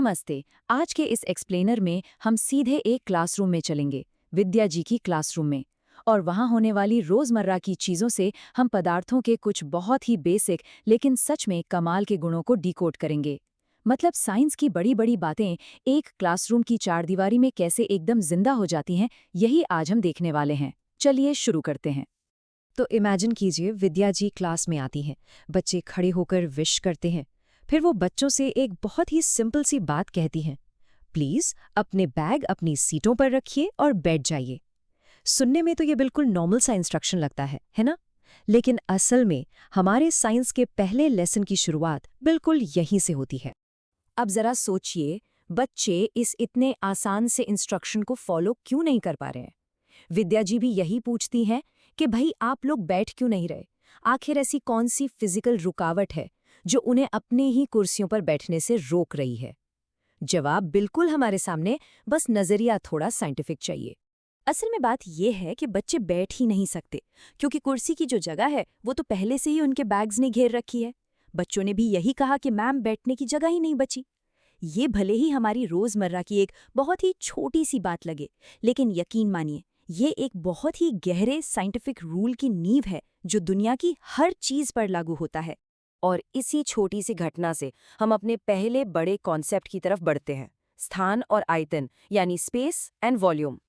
नमस्ते। आज के इस एक्सप्लेनर में हम सीधे एक क्लासरूम में चलेंगे, विद्या जी की क्लासरूम में। और वहाँ होने वाली रोज़मर्रा की चीज़ों से हम पदार्थों के कुछ बहुत ही बेसिक लेकिन सच में कमाल के गुणों को डिकोड करेंगे। मतलब साइंस की बड़ी-बड़ी बातें एक क्लासरूम की चारदीवारी में कैसे एकदम जिंदा हो जाती हैं, यही आज हम देखने वाले हैं। चलिए शुरू करते हैं। तो इमेजिन कीजिए विद्या जी क्लास में आती हैं। बच्चे खड़े होकर विश करते हैं। फिर वो बच्चों से एक बहुत ही सिंपल सी बात कहती हैं, प्लीज अपने बैग अपनी सीटों पर रखिए और बैठ जाइए। सुनने में तो ये बिल्कुल नॉर्मल सा इंस्ट्रक्शन लगता है ना? लेकिन असल में हमारे साइंस के पहले लेसन की शुरुआत बिल्कुल यहीं से होती है। अब जरा सोचिए, बच्चे इस इतने आसान से इंस्ट्रक्शन को फॉलो क्यों नहीं कर पा रहे हैं? विद्या जी भी यही पूछती हैं कि भाई आप लोग बैठ क्यों नहीं रहे? आखिर ऐसी कौन सी फिजिकल रुकावट है जो उन्हें अपने ही कुर्सियों पर बैठने से रोक रही है? जवाब बिल्कुल हमारे सामने, बस नजरिया थोड़ा साइंटिफिक चाहिए। असल में बात यह है कि बच्चे बैठ ही नहीं सकते, क्योंकि कुर्सी की जो जगह है वो तो पहले से ही उनके बैग्स ने घेर रखी है। बच्चों ने भी यही कहा कि मैम बैठने की जगह ही नहीं बची। ये भले ही हमारी रोजमर्रा की एक बहुत ही छोटी सी बात लगे, लेकिन यकीन मानिए ये एक बहुत ही गहरे साइंटिफिक रूल की नींव है जो दुनिया की हर चीज पर लागू होता है। और इसी छोटी सी घटना से हम अपने पहले बड़े कॉन्सेप्ट की तरफ बढ़ते हैं, स्थान और आयतन, यानी स्पेस एंड वॉल्यूम।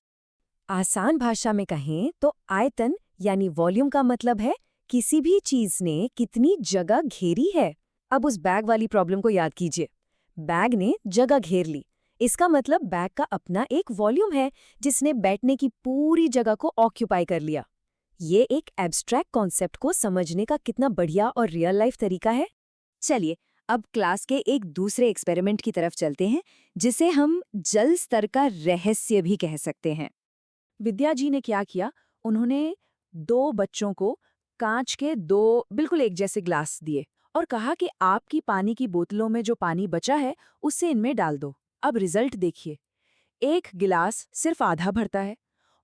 आसान भाषा में कहें तो आयतन यानी वॉल्यूम का मतलब है किसी भी चीज ने कितनी जगह घेरी है। अब उस बैग वाली प्रॉब्लम को याद कीजिए। बैग ने जगह घेर ली, इसका मतलब बैग का अपना एक वॉल्यूम है जिसने बैठने की पूरी जगह को ऑक्यूपाई कर लिया। ये एक एब्स्ट्रैक्ट कॉन्सेप्ट को समझने का कितना बढ़िया और रियल लाइफ तरीका है। चलिए अब क्लास के एक दूसरे एक्सपेरिमेंट की तरफ चलते हैं, जिसे हम जल स्तर का रहस्य भी कह सकते हैं। विद्या जी ने क्या किया, उन्होंने दो बच्चों को कांच के दो बिल्कुल एक जैसे ग्लास दिए और कहा कि आपकी पानी की बोतलों में जो पानी बचा है उससे इनमें डाल दो। अब रिजल्ट देखिए, एक गिलास सिर्फ आधा भरता है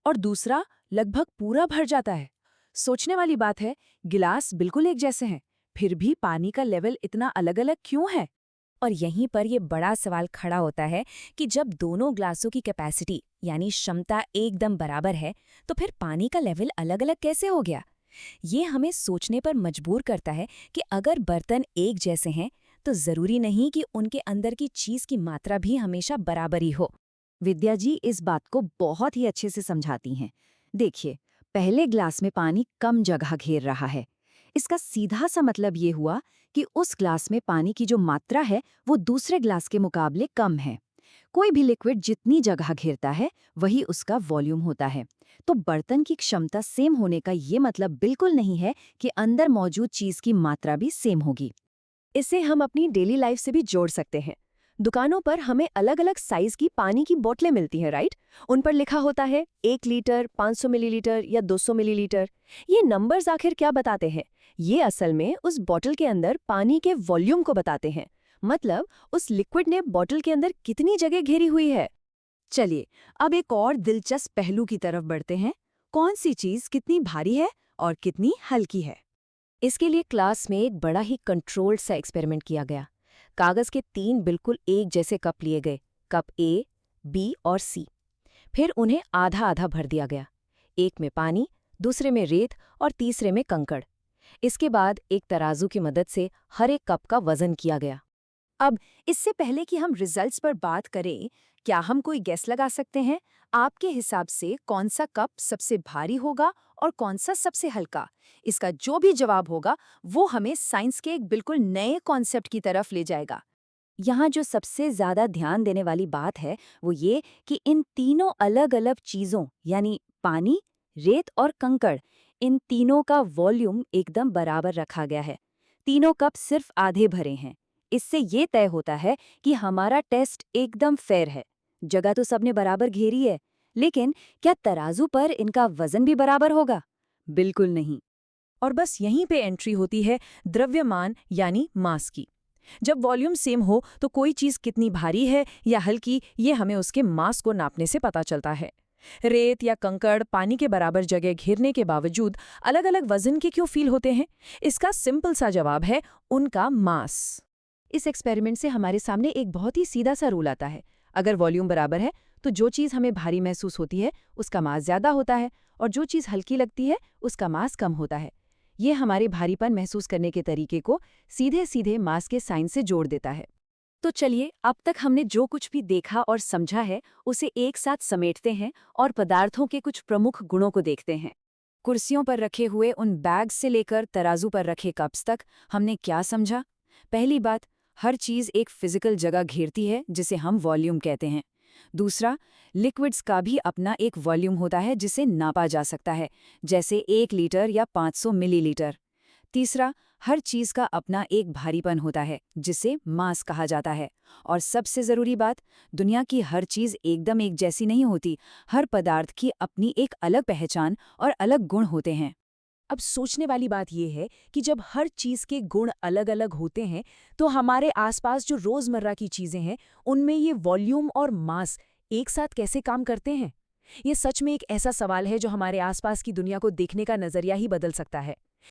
और दूसरा लगभग पूरा भर जाता है। सोचने वाली बात है, गिलास बिल्कुल एक जैसे हैं, फिर भी पानी का लेवल इतना अलग-अलग क्यों है? और यहीं पर ये बड़ा सवाल खड़ा होता है कि जब दोनों ग्लासों की कैपेसिटी यानी क्षमता एकदम बराबर है, तो फिर पानी का लेवल अलग-अलग कैसे हो गया? ये हमें सोचने पर मजबूर करता है कि अगर बर्तन एक जैसे हैं, तो जरूरी नहीं कि उनके अंदर की चीज की मात्रा भी हमेशा बराबर ही हो। विद्या जी इस बात को बहुत ही अच्छे से समझाती हैं। देखिए, पहले ग्लास में पानी कम जगह घेर रहा है। इसका सीधा सा मतलब ये हुआ कि उस ग्लास में पानी की जो मात्रा है वो दूसरे ग्लास के मुकाबले कम है। कोई भी लिक्विड जितनी जगह घेरता है वही उसका वॉल्यूम होता है। तो बर्तन की क्षमता सेम होने का ये मतलब बिल्कुल नहीं है कि अंदर मौजूद चीज की मात्रा भी सेम होगी। इसे हम अपनी डेली लाइफ से भी जोड़ सकते हैं। दुकानों पर हमें अलग अलग साइज की पानी की बोतलें मिलती हैं, राइट? उन पर लिखा होता है 1 लीटर, 500 मिलीलीटर या 200 मिलीलीटर। ये नंबर्स आखिर क्या बताते हैं? ये असल में उस बोतल के अंदर पानी के वॉल्यूम को बताते हैं। मतलब उस लिक्विड ने बोतल के अंदर कितनी जगह घेरी हुई है। चलिए अब एक और दिलचस्प पहलू की तरफ बढ़ते हैं। कौन सी चीज कितनी भारी है और कितनी हल्की है? इसके लिए क्लास में एक बड़ा ही कंट्रोल्ड सा एक्सपेरिमेंट किया गया। कागज के 3 बिल्कुल एक जैसे कप लिए गए, कप ए, बी और सी। फिर उन्हें आधा आधा भर दिया गया। एक में पानी, दूसरे में रेत और तीसरे में कंकड़। इसके बाद एक तराजू की मदद से हर एक कप का वजन किया गया। अब इससे पहले कि हम रिजल्ट्स पर बात करें, क्या हम कोई गेस लगा सकते हैं? आपके हिसाब से कौन सा कप सबसे भारी होगा और कौन सा सबसे हल्का? इसका जो भी जवाब होगा वो हमें साइंस के एक बिल्कुल नए कॉन्सेप्ट की तरफ ले जाएगा। यहाँ जो सबसे ज्यादा ध्यान देने वाली बात है वो ये कि इन तीनों अलग-अलग चीजों यानी पानी, रेत और कंकड़, इन तीनों का वॉल्यूम एकदम बराबर रखा गया है। तीनों कप सिर्फ आधे भरे हैं। इससे ये तय होता है कि हमारा टेस्ट एकदम फेयर है। जगह तो सबने बराबर घेरी है, लेकिन क्या तराजू पर इनका वजन भी बराबर होगा? बिल्कुल नहीं। और बस यहीं पे एंट्री होती है द्रव्यमान यानी मास की। जब वॉल्यूम सेम हो तो कोई चीज कितनी भारी है या हल्की, ये हमें उसके मास को नापने से पता चलता है। रेत या कंकड़ पानी के बराबर जगह घेरने के बावजूद अलग अलग वजन के क्यों फील होते हैं? इसका सिंपल सा जवाब है उनका मास। इस एक्सपेरिमेंट से हमारे सामने एक बहुत ही सीधा सा रूल आता है। अगर वॉल्यूम बराबर है तो जो चीज़ हमें भारी महसूस होती है उसका मास ज़्यादा होता है और जो चीज़ हल्की लगती है उसका मास कम होता है। ये हमारे भारीपन महसूस करने के तरीके को सीधे सीधे मास के साइन से जोड़ देता है। तो चलिए, अब तक हमने जो कुछ भी देखा और समझा है उसे एक साथ समेटते हैं और पदार्थों के कुछ प्रमुख गुणों को देखते हैं। कुर्सियों पर रखे हुए उन बैग्स से लेकर तराजू पर रखे कप्स तक हमने क्या समझा? पहली बात, हर चीज़ एक फिजिकल जगह घेरती है जिसे हम वॉल्यूम कहते हैं। दूसरा, लिक्विड्स का भी अपना एक वॉल्यूम होता है जिसे नापा जा सकता है, जैसे 1 लीटर या 500 मिलीलीटर। तीसरा, हर चीज़ का अपना एक भारीपन होता है जिसे मास कहा जाता है। और सबसे ज़रूरी बात, दुनिया की हर चीज़ एकदम एक जैसी नहीं होती। हर पदार्थ की अपनी एक अलग पहचान और अलग गुण होते हैं। अब सोचने वाली बात यह है कि जब हर चीज़ के गुण अलग-अलग होते हैं, तो हमारे आसपास जो रोज़मर्रा की चीज़ें हैं, उनमें ये वॉल्यूम और मास एक साथ कैसे काम करते हैं? ये सच में एक ऐसा सवाल है जो हमारे आसपास की दुनिया को देखने का नज़रिया ही बदल सकता है।